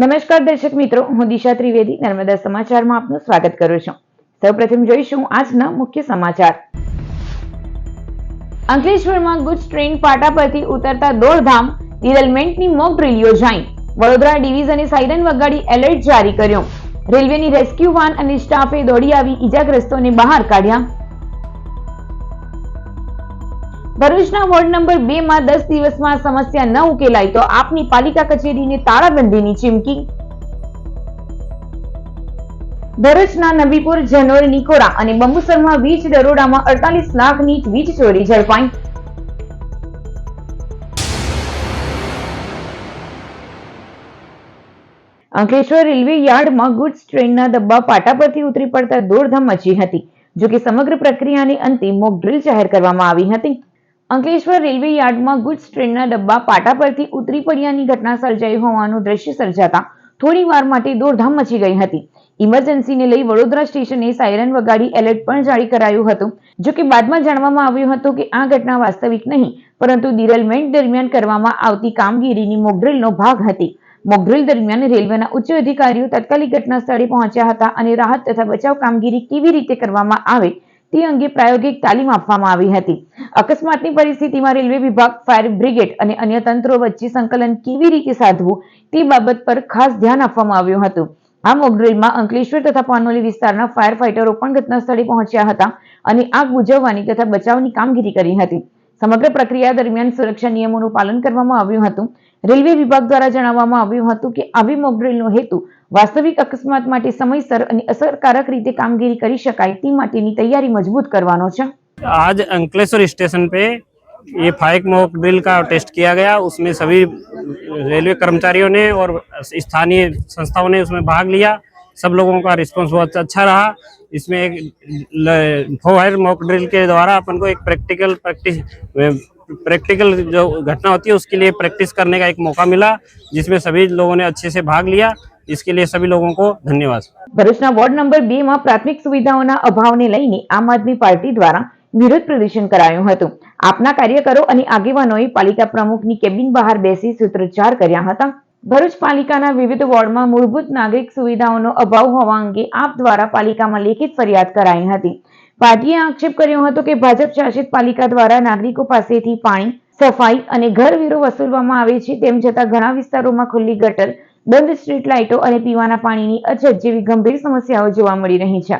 નમસ્કાર દર્શક મિત્રો, હું દિશા ત્રિવેદી નર્મદા સમાચારમાં આપનું સ્વાગત કરું છું. સૌપ્રથમ જોઈશું આજના મુખ્ય સમાચાર. અંકલેશ્વરમાં ગુડ્સ ટ્રેન પાટા પરથી ઉતરતા દોડધામ, ડિરેલમેન્ટની મોક ડ્રીલ યોજાઈ. વડોદરા ડિવિઝને સાયરન વગાડી એલર્ટ જારી કર્યો. રેલવેની રેસ્ક્યુ વાન અને સ્ટાફે દોડી આવી ઈજાગ્રસ્તોને બહાર કાઢ્યા. ભરૂચના વોર્ડ નંબર 2 માં 10 દિવસમાં સમસ્યા ન ઉકેલાય તો આપની પાલિકા કચેરીને તાળાબંધીની ચીમકી. ભરૂચના નબીપુર, જનોર, નિકોરા અને બંબુસરમાં વીજ દરોડામાં 48 લાખની વીજ ચોરી ઝડપાઈ. અંકલેશ્વર રેલવે યાર્ડમાં ગુડ્સ ટ્રેનના ડબ્બા પાટા પરથી ઉતરી પડતા દોડધામ મચી હતી. જોકે સમગ્ર પ્રક્રિયાને અંતે મોક ડ્રીલ જાહેર કરવામાં આવી હતી. અંકલેશ્વર રેલવે યાર્ડમાં ગુડ્સ ટ્રેનના ડબ્બા પાટા પરથી ઉતરી પડ્યાની ઘટના સર્જાઈ હોવાનું દ્રશ્ય સર્જાતા થોડી વાર માટે દોડધામ મચી ગઈ હતી. ઇમરજન્સીને લઈ વડોદરા સ્ટેશને સાયરન વગાડી એલર્ટ પણ જારી કરાયું હતું. જોકે બાદમાં જાણવામાં આવ્યું હતું કે આ ઘટના વાસ્તવિક નહીં, પરંતુ ડિરેલમેન્ટ દરમિયાન કરવામાં આવતી કામગીરીની મોકડ્રીલનો ભાગ હતી. મોકડ્રીલ દરમિયાન રેલવેના ઉચ્ચ અધિકારીઓ તાત્કાલિક ઘટના સ્થળે પહોંચ્યા હતા અને રાહત તથા બચાવ કામગીરી કેવી રીતે કરવામાં આવે તે અંગે પ્રાયોગિક તાલીમ આપવામાં આવી હતી. અકસ્માતની પરિસ્થિતિમાં રેલવે વિભાગ, ફાયર બ્રિગેડ અને અન્ય તંત્રો વચ્ચે સંકલન કેવી રીતે સાધવું તે બાબત પર ખાસ ધ્યાન આપવામાં આવ્યું હતું. આ મોકડ્રીલમાં અંકલેશ્વર તથા પાનોલી વિસ્તારના ફાયર ફાઈટરો પણ ઘટના સ્થળે પહોંચ્યા હતા અને આગ બુઝાવવાની તથા બચાવની કામગીરી કરી હતી. સમગ્ર પ્રક્રિયા દરમિયાન સુરક્ષા નિયમોનું પાલન કરવામાં આવ્યું હતું. રેલવે વિભાગ દ્વારા જણાવવામાં આવ્યું હતું કે આવી મોકડ્રીલનો હેતુ વાસ્તવિક અકસ્માત માટે સમયસર અને અસરકારક રીતે કામગીરી કરી શકાય તે માટેની तैयारी मजबूत करवानो છે. आज अंकलेश्वर स्टेशन पे ये फाइक मॉक ड्रिल का टेस्ट किया गया. उसमें सभी रेलवे कर्मचारियों ने और स्थानीय संस्थाओं ने उसमें भाग लिया. सब लोगों का रिस्पांस बहुत अच्छा रहा. इसमें एक फायर मॉक ड्रिल के द्वारा अपन को एक प्रैक्टिकल जो घटना होती है उसके लिए प्रैक्टिस करने का एक मौका मिला, जिसमें सभी लोगों ने अच्छे से भाग लिया. इसके लिए सभी लोगों को धन्यवाद. ભરૂચના વોર્ડ નંબર 2 માં પ્રાથમિક સુવિધાઓના અભાવને લઈને આમ આદમી પાર્ટી દ્વારા વિરોધ પ્રદર્શન કરાયું હતું. આપના કાર્યકરો અને આગેવાનોએ પાલિકા પ્રમુખની કેબિન બહાર બેસી સૂત્રોચ્ચાર કર્યા હતા. ભરૂચ પાલિકાના વિવિધ વોર્ડમાં મૂળભૂત નાગરિક સુવિધાઓનો અભાવ હોવા અંગે આપ દ્વારા પાલિકામાં લેખિત ફરિયાદ કરાઈ હતી. પાર્ટીએ આક્ષેપ કર્યો હતો કે ભાજપ શાસિત પાલિકા દ્વારા નાગરિકો પાસેથી પાણી, સફાઈ અને ઘર વેરો વસૂલવામાં આવે છે. તેમ છતાં ઘણા વિસ્તારોમાં ખુલ્લી ગટર, બંધ સ્ટ્રીટ લાઇટો અને પીવાના પાણીની અછત જેવી ગંભીર સમસ્યાઓ જોવા મળી રહી છે.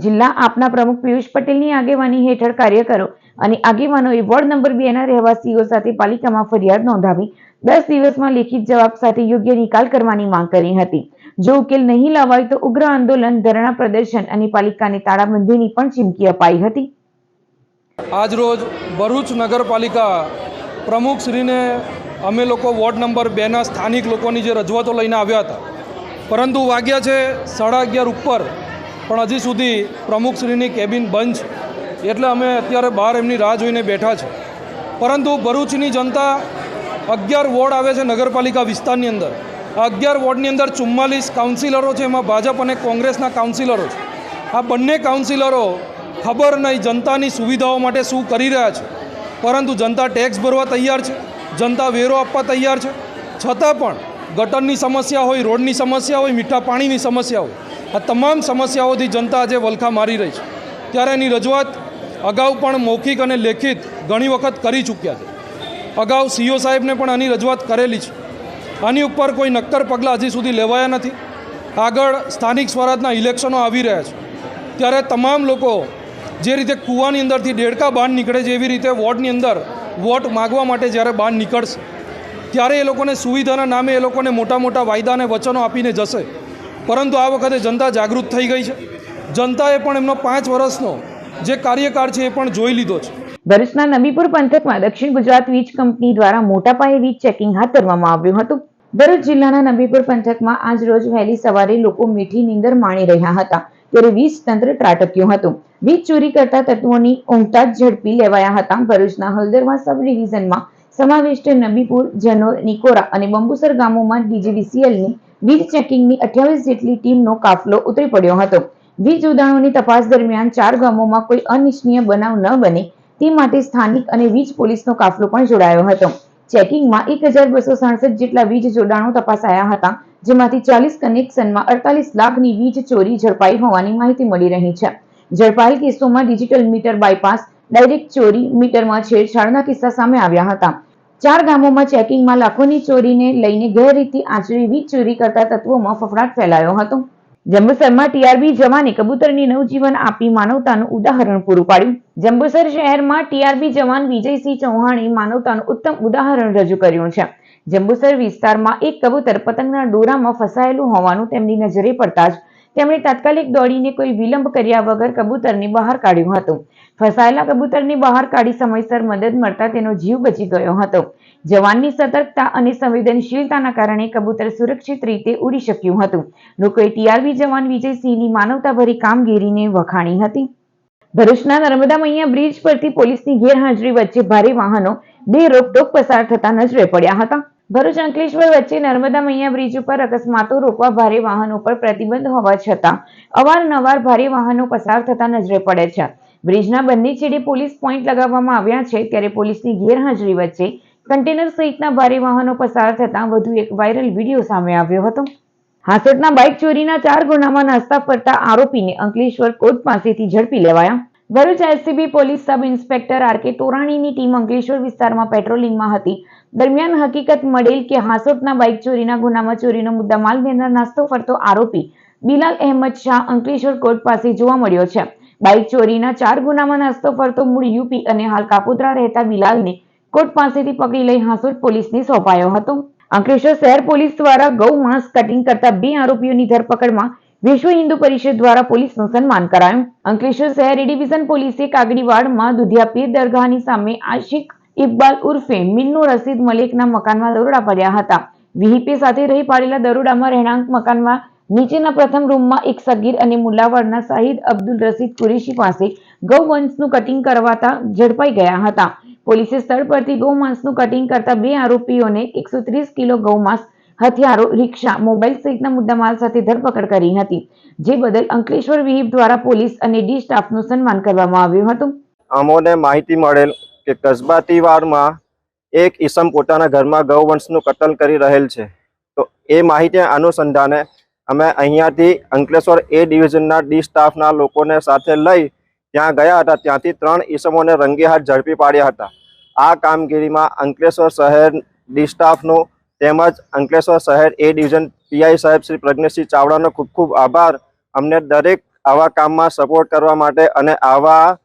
જિલ્લા આપના પ્રમુખ પિયુષ પટેલની આગેવાની હેઠળ કાર્યકરો અને આગેવાનોએ વોર્ડ નંબર 2 ના રહેવાસીઓ સાથે પાલિકામાં ફરિયાદ નોંધાવી 10 દિવસમાં લેખિત જવાબ સાથે યોગ્ય નિકાલ કરવાની માંગ કરી હતી. જો ઉકેલ નહીં લાવાય તો ઉગ્ર આંદોલન, ધરણા પ્રદર્શન અને પાલિકાને તાળાબંધીની પણ ચીમકી અપાઈ હતી. આજ રોજ ભરૂચ નગરપાલિકા પ્રમુખશ્રીને અમે લોકો વોર્ડ નંબર 2 ના સ્થાનિક લોકોની જે રજૂઆતો લઈને આવ્યા હતા, પરંતુ વાગ્યા છે 11:30 ઉપર, પણ હજી સુધી પ્રમુખશ્રીની કેબિન બંધ છે. એટલે અમે અત્યારે બહાર એમની રાહ જોઈને બેઠા છે. પરંતુ ભરૂચની જનતા 11 વોર્ડ આવે છે નગરપાલિકા વિસ્તારની અંદર. આ 11 વોર્ડની અંદર 44 કાઉન્સિલરો છે, એમાં ભાજપ અને કોંગ્રેસના કાઉન્સિલરો છે. આ બંને કાઉન્સિલરો ખબર નહીં જનતાની સુવિધાઓ માટે શું કરી રહ્યા છે, પરંતુ જનતા ટેક્સ ભરવા તૈયાર છે, જનતા વેરો આપવા તૈયાર છે, છતાં પણ ગટરની સમસ્યા હોય, રોડની સમસ્યા હોય, મીઠા પાણીની સમસ્યા હોય, આ તમામ સમસ્યાઓથી જનતા આજે વલખા મારી રહી છે. ત્યારે એની રજૂઆત અગાઉ પણ મૌખિક અને લેખિત ઘણી વખત કરી ચૂક્યા છે. અગાઉ સીઓ સાહેબને પણ આની રજૂઆત કરેલી છે. આની ઉપર કોઈ નક્કર પગલાં હજી સુધી લેવાયા નથી. આગળ સ્થાનિક સ્વરાજના ઇલેક્શનો આવી રહ્યા છે, ત્યારે તમામ લોકો જે રીતે કૂવાની અંદરથી દેડકા બહાર નીકળે છે એવી રીતે વોર્ડની અંદર વોટ માગવા માટે જ્યારે બહાર નીકળશે, ત્યારે એ લોકોને સુવિધાના નામે એ લોકોને મોટા મોટા વાયદા અને વચનો આપીને જશે. પરંતુ આ વખતે જનતા જાગૃત થઈ ગઈ છે. જનતાએ પણ એમનો 5 વર્ષનો જે કાર્યકાળ છે એ પણ જોઈ લીધો છે. ભરૂચના નબીપુર પંથકમાં દક્ષિણ ગુજરાત વીજ કંપની દ્વારા મોટા પાયે વીજ ચેકિંગ હાથ ધરવામાં આવ્યું હતું. ભરૂચ જિલ્લાના નબીપુર પંથકમાં આજ રોજ વહેલી સવારે લોકો મીઠી નીંદર માણી રહ્યા હતા, ત્યારે વીજ તંત્ર ત્રાટક્યું હતું. વીજ ચોરી કરતા તત્વોની ઊંઘતા જ ઝડપી લેવાયા હતા. ભરૂચના હળદરવા સબ ડિવિઝનમાં સમાવિષ્ટ નબીપુર, જનોર, નિકોરા અને બંબુસર ગામોમાં ડીજીવીસીએલની વીજ ચેકિંગની 28 જેટલી ટીમનો કાફલો ઉતરી પડ્યો હતો. વીજ ઉદાણોની તપાસ દરમિયાન 4 ગામોમાં કોઈ અનિચ્છનીય બનાવ ન બને તે માટે સ્થાનિક અને વીજ પોલીસનો કાફલો પણ જોડાયો હતો. ચેકિંગમાં 1267 જેટલા વીજ જોડાણો તપાસાયા હતા, જેમાંથી 40 કનેક્શનમાં 48 લાખની વીજ ચોરી ઝડપાઈ હોવાની માહિતી મળી રહી છે. ઝડપાયેલ કેસોમાં ડિજિટલ મીટર બાયપાસ, ડાયરેક્ટ ચોરી, મીટરમાં છેડછાડના કિસ્સા સામે આવ્યા હતા. 4 ગામોમાં ચેકિંગમાં લાખોની ચોરીને લઈને ગેરરીતિ આચરી વીજ ચોરી કરતા તત્વોમાં ફફડાટ ફેલાયો હતો. જંબુસરમાં ટીઆરબી જવાને કબૂતરની નવજીવન આપી માનવતાનું ઉદાહરણ પૂરું પાડ્યું. જંબુસર શહેરમાં ટીઆરબી જવાન વિજયસિંહ ચૌહાણે માનવતાનું ઉત્તમ ઉદાહરણ રજૂ કર્યું છે. જંબુસર વિસ્તારમાં એક કબૂતર પતંગના દોરામાં ફસાયેલું હોવાનું તેમની નજરે પડતા જ તેમણે તાત્કાલિક દોડીને કોઈ વિલંબ કર્યા વગર કબૂતરને બહાર કાઢ્યું હતું. ફસાયેલા કબૂતરને બહાર કાઢી સમયસર મદદ મળતા તેનો જીવ બચી ગયો હતો. જવાનની સતર્કતા અને સંવેદનશીલતાના કારણે કબૂતર સુરક્ષિત રીતે ઉડી શક્યું હતું. લોકોએ ટીઆરબી જવાન વિજયસિંહની માનવતાભરી કામગીરીને વખાણી હતી. ભરૂચના નર્મદા મૈયા બ્રિજ પરથી પોલીસની ગેરહાજરી વચ્ચે ભારે વાહનો બેરોકટોક પસાર થતા નજરે પડ્યા હતા. ભરૂચ અંકલેશ્વર વચ્ચે નર્મદા મૈયા બ્રિજ ઉપર અકસ્માતો રોકવા ભારે વાહનો પર પ્રતિબંધ હોવા છતાં અવારનવાર ભારે વાહનો પસાર થતા નજરે પડે છે. બ્રિજના બંને છેડે પોલીસ પોઈન્ટ લગાવવામાં આવ્યા છે, ત્યારે પોલીસની ગેરહાજરી વચ્ચે કન્ટેનર સહિતના ભારે વાહનો પસાર થતા વધુ એક વાયરલ વિડીયો સામે આવ્યો હતો. હાસોટના બાઇક ચોરીના 4 ગુનામાં નાસ્તા ફરતા આરોપીને અંકલેશ્વર કોર્ટ પાસેથી ઝડપી લેવાયા. Bharuch SCB police sub inspector R K. તોરાણીની ટીમ અંકલેશ્વર વિસ્તારમાં પેટ્રોલિંગમાં હતી. દરમિયાન હકીકત મળેલ કે હાસોટના બાઇક ચોરીના ગુનામાં ચોરીનો મુદ્દામાલ લેનાર નાસ્તો ફરતો આરોપી બિલાલ અહેમદ શાહ અંકલેશ્વર કોર્ટ પાસે જોવા મળ્યો છે. બાઇક ચોરીના 4 ગુનામાં નાસ્તો ફરતો મૂળ યુપી અને હાલ કાપોદ્રા રહેતા બિલાલને કોર્ટ પાસેથી પકડી લઈ હાસોટ પોલીસને સોંપાયો હતો. અંકલેશ્વર શહેર પોલીસ દ્વારા ગૌ માંસ કટિંગ કરતા 2 આરોપીઓની ધરપકડમાં વિશ્વ હિન્દુ પરિષદ દ્વારા પોલીસનું સન્માન કરાયું. અંકલેશ્વર શહેર એ ડિવિઝન પોલીસે કાગડીવાડમાં દુધિયા પીર દરગાહની સામે આશિક ઇકબાલ ઉર્ફે મિન્નુ રશીદ મલેકના મકાનમાં દરોડા પડ્યા હતા. વીહીપી સાથે રહી પાડેલા દરોડામાં રહેણાંક મકાનમાં નીચેના પ્રથમ રૂમમાં એક સગીર અને મુલ્લાવાડના શાહિદ અબ્દુલ રશીદ કુરેશી પાસે ગૌવંશનું કટિંગ કરવાતા ઝડપાઈ ગયા હતા. પોલીસે સ્થળ પરથી ગૌમાંસનું કટિંગ કરતા 2 આરોપીઓને 130 કિલો ગૌમાંસ, હથિયારો, રિક્ષા, મોબાઈલ સહિતના મુદ્દામાલ સાથે ધરપકડ કરી હતી, જે બદલ અંકલેશ્વર વિહિપ દ્વારા પોલીસ અને ડી સ્ટાફનું સન્માન કરવામાં આવ્યું હતું. અમોને માહિતી મળેલ કે કસબાતીવાડમાં એક ઈસમ પોતાના ઘરમાં ગૌવંશનું કતલ કરી રહેલ છે. તો એ માહિતી અનુસંધાને અમે અહીંયાથી અંકલેશ્વર એ ડિવિઝનના ડી સ્ટાફના લોકોને સાથે લઈ ત્યાં ગયા હતા. ત્યાંથી 3 ઈસમોને રંગે હાથ ઝડપી પાડ્યા હતા. આ કામગીરીમાં અંકલેશ્વર શહેર ડી સ્ટાફનો તેમજ અંકલેશ્વર શહેર એ ડિવિઝન પીઆઈ સાહેબ શ્રી પ્રજ્ઞસિંહ ચાવડાનો ખૂબ ખૂબ આભાર. અમને દરેક આવા કામમાં સપોર્ટ કરવા માટે અને આવા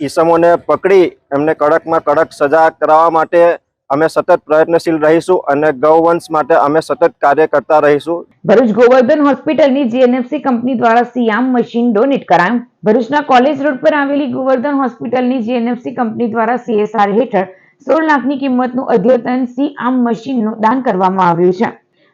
ઈસમોને પકડી એમને કડકમાં કડક સજા કરાવવા માટે અમે સતત પ્રયત્નશીલ રહીશું અને ગૌવંશ માટે અમે સતત કાર્ય કરતા રહીશું. ભરૂચ ગોવર્ધન હોસ્પિટલની જીએનએફસી કંપની દ્વારા સિયામ મશીન ડોનેટ કરાયું. ભરૂચના કોલેજ રોડ પર આવેલી ગોવર્ધન હોસ્પિટલની જીએનએફસી કંપની દ્વારા CSR હેઠળ 16 લાખની કિંમતનું અદ્યતન સિયામ મશીનનું દાન કરવામાં આવ્યું છે.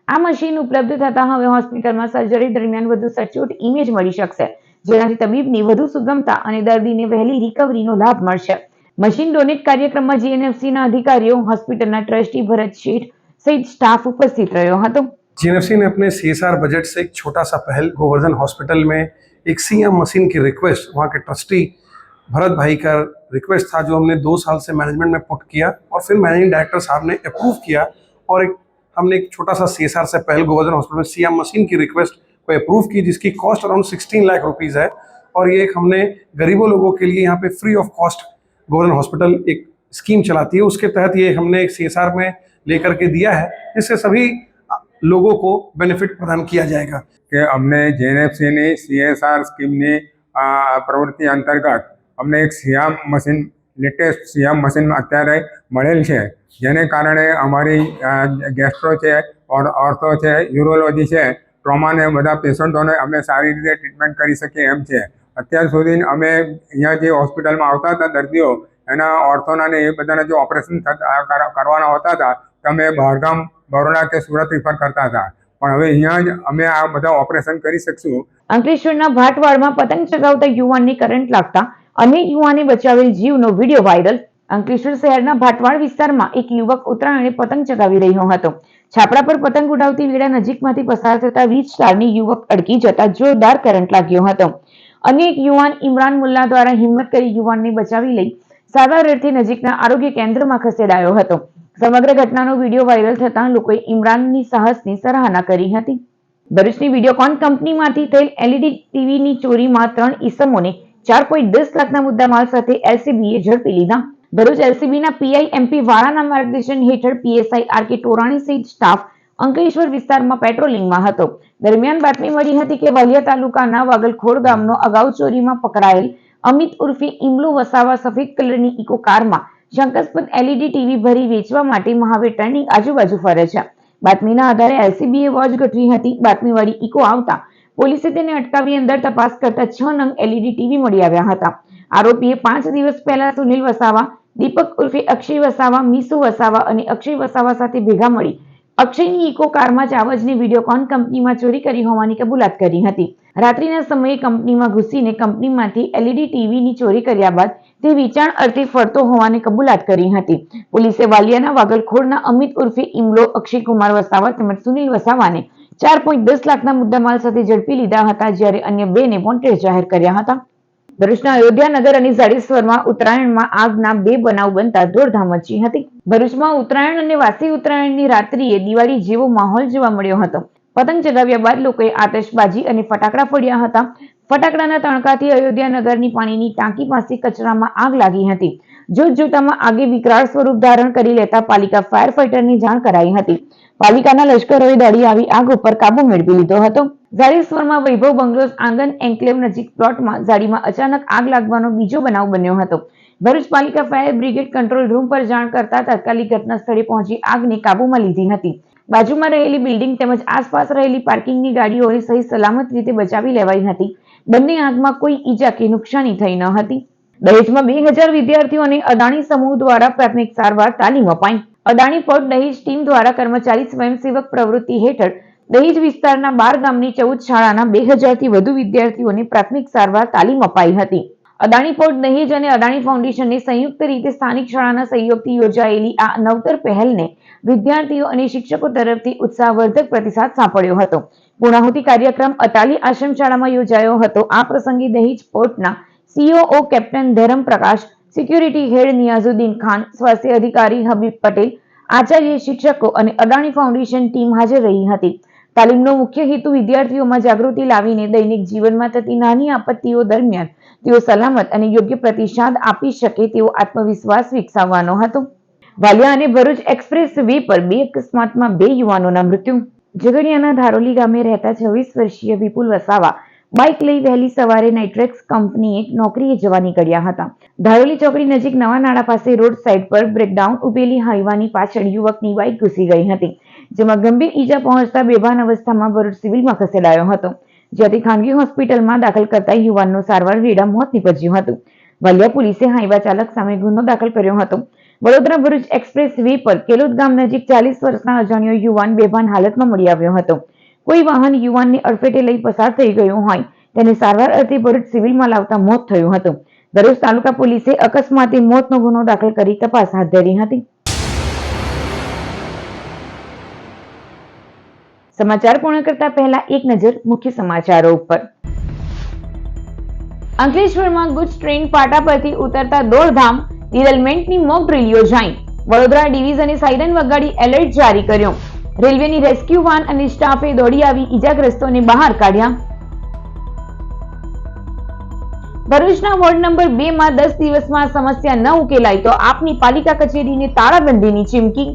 આ મશીન ઉપલબ્ધ થતા હવે હોસ્પિટલમાં સર્જરી દરમિયાન વધુ સચોટ ઇમેજ મળી શકશે, જેનાથી તબીબની વધુ સુગમતા અને દર્દીને વહેલી રિકવરીનો લાભ મળશે. મશીન ડોનેટ કાર્યક્રમમાં જીએનએફસીના અધિકારીઓ, હોસ્પિટલના ટ્રસ્ટી भरत शेठ सहित स्टाफ उपस्थित રહ્યો હતો. जीएनएफसी ने अपने CSR बजट से एक छोटा सा पहल गोवर्धन हॉस्पिटल में एक सीएम मशीन की रिक्वेस्ट, वहाँ के ट्रस्टी भरत भाई का रिक्वेस्ट था, जो हमने 2 साल से मैनेजमेंट में पुट किया और फिर मैनेजिंग डायरेक्टर साहब ने अप्रूव किया और हमने एक छोटा सा CSR से पहल गोवर्धन हॉस्पिटल में सीएम मशीन की रिक्वेस्ट को अप्रूव की, जिसकी कॉस्ट अराउंड 16 लाख रुपीज़ है. और ये हमने गरीबों लोगों के लिए यहाँ पे free of cost Govardhan hospital एक स्कीम चलाती है. उसके तहत ये हमने एक CSR में लेकर के दिया है, जिससे सभी लोगों को बेनिफिट प्रदान किया जाएगा. कि अमने JNFCની CSR સ્કીમની પ્રવૃત્તિ અંતર્ગત અમને એક સિયામ મશીન, લેટેસ્ટ સિયામ મશીન અત્યારે મળેલ છે, જેને કારણે અમારી ગેસ્ટ્રો છે, ઓર્થો છે, યુરોલોજી છે, ટ્રોમાને બધા પેશન્ટોને અમે સારી રીતે ટ્રીટમેન્ટ કરી શકીએ એમ છે. અત્યાર સુધી અમે અહીંયા જે હોસ્પિટલમાં આવતા હતા દર્દીઓ, એના ઓર્થોના ને એ બધાના જો ઓપરેશન કરવાના હોતા હતા તો અમે બહારગામ બરોડા કે સુરત રિફર કરતા હતા, પણ હવે અહીંયા જ અમે આ બધા ઓપરેશન કરી શકશું. અંકલેશ્વરના ભાટવાડમાં પતંગ ચગાવતા યુવાનને કરંટ લાગતા અન્ય યુવાને બચાવેલ જીવનો વિડીયો વાયરલ. અંકલેશ્વર શહેરના ભાટવાડ વિસ્તારમાં એક યુવક ઉત્તરાયણે પતંગ ચગાવી રહ્યો હતો. છાપરા પર પતંગ ઉડાવતી વેળા નજીકમાંથી પસાર થતા વીજ તારની યુવક અડકી જતા જોરદાર કરંટ લાગ્યો હતો. અન્ય એક યુવાન ઇમરાન મુલ્લા દ્વારા હિંમત કરી યુવાનને બચાવી લઈ સારવાર અર્થે નજીકના આરોગ્ય કેન્દ્રમાં ખસેડાયો હતો. સમગ્ર ઘટનાનો વિડીયો વાયરલ થતાં લોકોએ ઇમરાનની સાહસની સરાહના કરી હતી. ભરૂચની વિડીયોકોન કંપનીમાંથી થયેલ એલઈડી ટીવીની ચોરીમાં 3 ઈસમોને 4.10 લાખના મુદ્દામાલ સાથે એલસીબીએ ઝડપી લીધા. ભરૂચ એલસીબીના પીઆઈ એમપી વાળાના માર્ગદર્શન હેઠળ પીએસઆઈ આરકે ટોરાણી સહિત સ્ટાફ અંકલેશ્વર વિસ્તારમાં પેટ્રોલિંગમાં હતો. દરમિયાન બાતમી મળી હતી કે વાલિયા તાલુકાના વાગલખોડ ગામનો અગાઉ ચોરીમાં પકડાયેલ અમિત ઉર્ફે ઇમલો વસાવા સફેદ કલરની ઇકો કારમાં શંકાસ્પદ એલઈડી ટીવી ભરી વેચવા માટે મહાવીર ટર્નિંગ આજુબાજુ ફરે છે. બાતમીના આધારે એલસીબીએ વોચ ગોઠવી હતી. બાતમીવાળી ઇકો આવતા પોલીસે તેને અટકાવી અંદર તપાસ કરતા 6 નંગ એલઈડી ટીવી મળી આવ્યા હતા. આરોપીએ 5 દિવસ પહેલા સુનિલ વસાવા, દીપક ઉર્ફે અક્ષય વસાવા, મીસુ વસાવા અને અક્ષય વસાવા સાથે ભેગા મળી અક્ષયની ઇકો કારમાં ચાવજની વિડીયોકોન કંપનીમાં ચોરી કરી હોવાની કબૂલાત કરી હતી. રાત્રિના સમયે કંપનીમાં ઘૂસીને કંપનીમાંથી એલઈડી ટીવીની ચોરી કર્યા બાદ તે વેચાણ અર્થે ફરતો હોવાની કબૂલાત કરી હતી. પોલીસે વાલિયાના વાગલખોડના અમિત ઉર્ફે ઇમલો, અક્ષય કુમાર વસાવા તેમજ સુનિલ વસાવાને 4.10 લાખના મુદ્દામાલ સાથે ઝડપી લીધા હતા, જ્યારે અન્ય 2 ને વોન્ટેડ જાહેર કર્યા હતા. ભરૂચના અયોધ્યાનગર અને ઝાડેશ્વરમાં ઉત્તરાયણમાં આગના 2 બનાવ બનતા દોડધામ મચી હતી. ભરૂચમાં ઉત્તરાયણ અને વાસી ઉત્તરાયણની રાત્રિએ દિવાળી જેવો માહોલ જોવા મળ્યો હતો. પતંગ ચગાવ્યા બાદ લોકોએ આતશબાજી અને ફટાકડા ફોડ્યા હતા. ફટાકડાના તણકાથી અયોધ્યાનગરની પાણીની ટાંકી પાસે કચરામાં આગ લાગી હતી. જોતજોતામાં આગે વિકરાળ સ્વરૂપ ધારણ કરી લેતા પાલિકા ફાયર ફાઈટરની જાણ કરાઈ હતી. પાલિકાના લશ્કરોએ દોડી આવી આગ ઉપર કાબુ મેળવી લીધો હતો. ઝાડેશ્વરમાં વૈભવ બંગલોઝ આંગણ એન્કલેવ નજીક પ્લોટમાં ઝાડીમાં અચાનક આગ લાગવાનો બીજો બનાવ બન્યો હતો. ભરૂચ પાલિકા ફાયર બ્રિગેડ કંટ્રોલ રૂમ પર જાણ કરતા તાત્કાલિક ઘટના સ્થળે પહોંચી આગને કાબુમાં લીધી હતી. બાજુમાં રહેલી બિલ્ડિંગ તેમજ આસપાસ રહેલી પાર્કિંગની ગાડીઓને સહી સલામત રીતે બચાવી લેવાઈ હતી. બંને આગમાં કોઈ ઈજા કે નુકસાની થઈ ન હતી. દહેજમાં 2000 વિદ્યાર્થીઓને અદાણી સમૂહ દ્વારા પ્રાથમિક સારવાર તાલીમ અપાઈ. અદાણી પોર્ટ દહેજ ટીમ દ્વારા કર્મચારી સ્વયંસેવક પ્રવૃત્તિ હેઠળ દહેજ વિસ્તારના 12 ગામની 14 શાળાના 2000 થી વધુ વિદ્યાર્થીઓને પ્રાથમિક સારવાર તાલીમ અપાઈ હતી. અદાણી પોર્ટ દહેજ અને અદાણી ફાઉન્ડેશનની સંયુક્ત રીતે સ્થાનિક શાળાના સહયોગથી યોજાયેલી આ નવતર પહેલને વિદ્યાર્થીઓ અને શિક્ષકો તરફથી ઉત્સાહવર્ધક પ્રતિસાદ સાંપડ્યો હતો. પૂર્ણાહુતિ કાર્યક્રમ અટાલી આશ્રમ શાળામાં યોજાયો હતો. આ પ્રસંગે દહેજ પોર્ટના સીઓઓ કેપ્ટન ધરમ પ્રકાશ, સિક્યુરિટી હેડ નિયાઝુદ્દીન ખાન, સ્વાસ્થ્ય અધિકારી હબીબ પટેલ, આચાર્ય, શિક્ષકો અને અદાણી ફાઉન્ડેશન ટીમ હાજર રહી હતી. તાલીમનો મુખ્ય હેતુ વિદ્યાર્થીઓમાં જાગૃતિ લાવીને દૈનિક જીવનમાં થતી નાની આપત્તિઓ દરમિયાન તેઓ સલામત અને યોગ્ય પ્રતિસાદ આપી શકે તેવો આત્મવિશ્વાસ વિકસાવવાનો હતો. વાલિયા અને ભરૂચ એક્સપ્રેસ વે પર 2 અકસ્માતમાં 2 યુવાનોના મૃત્યુ. ઝઘડિયાના ધારોલી ગામે રહેતા 26 વર્ષીય વિપુલ વસાવા બાઇક લઈ વહેલી સવારે નાઇટ્રેક્સ કંપનીએ નોકરીએ જવા નીકળ્યા હતા. ધારોલી ચોકડી નજીક નવા નાળા પાસે રોડ સાઇડ પર બ્રેકડાઉન ઉભેલી હાઈવાની પાછળ યુવકની બાઇક ઘૂસી ગઈ હતી, જેમાં ગંભીર ઈજા પહોંચતા બેભાન અવસ્થામાં ભરૂચ સિવિલમાં ખસેડાયો હતો, જ્યાંથી ખાનગી હોસ્પિટલમાં દાખલ કરતા યુવાનનું સારવાર વેળા મોત નીપજ્યું હતું. વાલિયા પોલીસે હાઈવા ચાલક સામે ગુનો દાખલ કર્યો હતો. વડોદરા ભરૂચ એક્સપ્રેસ વે પર કેલોદ ગામ નજીક 40 વર્ષના અજાણ્યો યુવાન બેભાન હાલતમાં મળી આવ્યો હતો. કોઈ વાહન યુવાનને અડફેટે લઈ પસાર થઈ ગયું હોય તેને સારવાર અર્થે ભરૂચ સિવિલમાં લાવતા મોત થયું હતું. ભરૂચ તાલુકા પોલીસે અકસ્માતે મોતનો ગુનો દાખલ કરી તપાસ હાથ ધરી હતી. સમાચાર પૂર્ણ કરતા પહેલા એક નજર મુખ્ય સમાચારો ઉપર. અંકલેશ્વરમાં ગુડ્સ ટ્રેન પાટા પરથી ઉતરતા દોડધામ, ડિરેલમેન્ટની મોક ડ્રીલ યોજાઈ. વડોદરા ડિવિઝને સાયરન વગાડી એલર્ટ જારી કર્યો. રેલવેની રેસ્ક્યુ વાન અને સ્ટાફે દોડી આવી ઈજાગ્રસ્તોને બહાર કાઢ્યા. ભરૂચના વોર્ડ નંબર 2 માં 10 દિવસમાં સમસ્યા ન ઉકેલાય તો આપની પાલિકા કચેરીને તાળાબંધીની ચીમકી.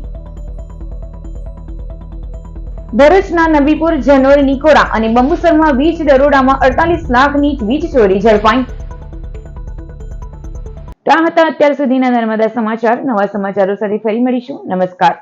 ભરૂચના નબીપુર, જનોર, નિકોરા અને બંબુસરમાં વીજ દરોડામાં 48 લાખની વીજ ચોરી ઝડપાઈ. તો આ હતા અત્યાર સુધીના નર્મદા સમાચાર. નવા સમાચારો સાથે ફરી મળીશું. નમસ્કાર.